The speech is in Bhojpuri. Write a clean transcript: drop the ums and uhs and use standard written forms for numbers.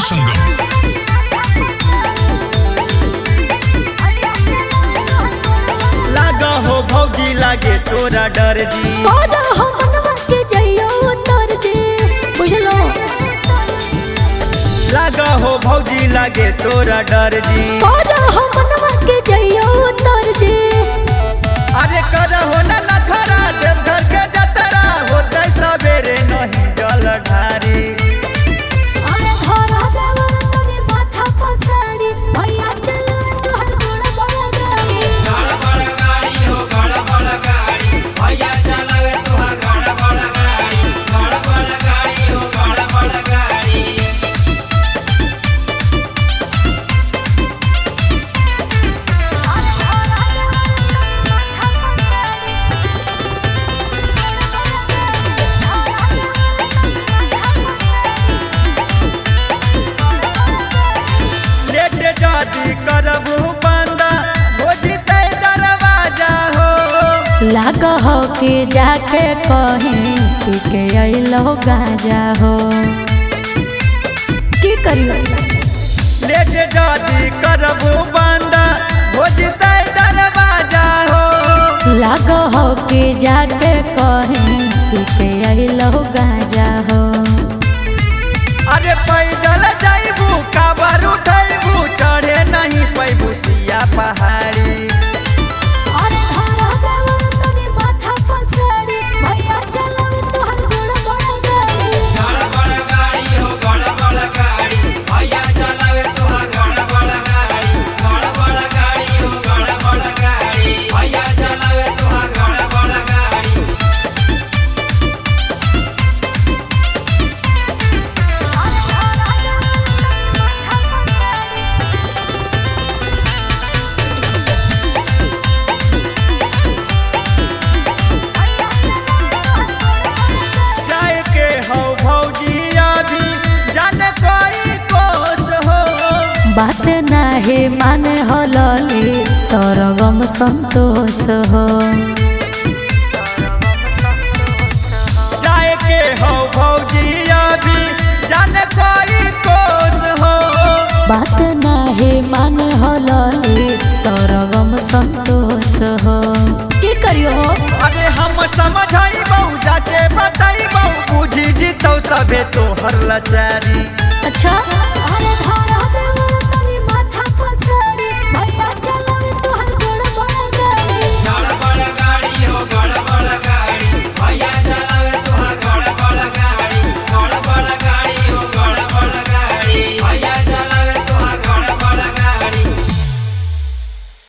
संगम। लागा हो भौजी लागे तोरा डर जी, हो मनवा के जइयो उतर जी, बुझलो। लागा हो भौजी लागे तोरा डर जी, हो मनवा के जइयो उतर जी। अरे कर हो ना नखरा देवघर के जतरा होते सवेरे नहीं जल ढारी। अरे धरा देवा तनी माथा पसारी, भैया चलो तोहर गोड़ बड़ा गाड़ी। गाड़ा बड़ा गाड़ी हो गाड़ा बड़ा गाड़ी, भैया चलावे तोहर गाड़ा बड़ा गाड़ी। गाड़ा बड़ा गाड़ी हो गाड़ा बड़ा गाड़ी। लेट जाती करबू बंदा भोजी ते दरवाजा हो। लाग हो के जाके कहीं पी के अइलो गाजा हो। की करियो लेट जाती करबू बंदा भोजी ते दरवाजा हो। लाग हो के जाके कहीं पी के अइलो गाजा हो। अरे पैदल जाइबू काबर उठैबू चढ़े नहीं पैबू सिया पहाड़ी। अरे धरा देवा तनी माथा पसारी, भैया चलावे तोहर गोड़ बड़ा गाड़ी। गाड़ा बड़ा गाड़ी हो गाड़ा बड़ा गाड़ी, भैया चलावे तोहर गाड़ा बड़ा गाड़ी। गाड़ा बड़ा गाड़ी हो गाड़ा बड़ा गाड़ी, भैया चलावे तोहर गाड़ा बड़ा गाड़ी। जाए के हो भौजी अभी जाने कोई कोस हो। बात नाही माने हो लली सरगम संतोष हो। जाए के हो भौजी अभी जाने कोई कोस हो। बात नाही माने हो लली सरगम संतोष हो। की करियो अरे हम समझाइबौ जाके बताइबौ बुझी जीतौ सभे तोहर लाचारी। अच्छा। अरे धरा देवा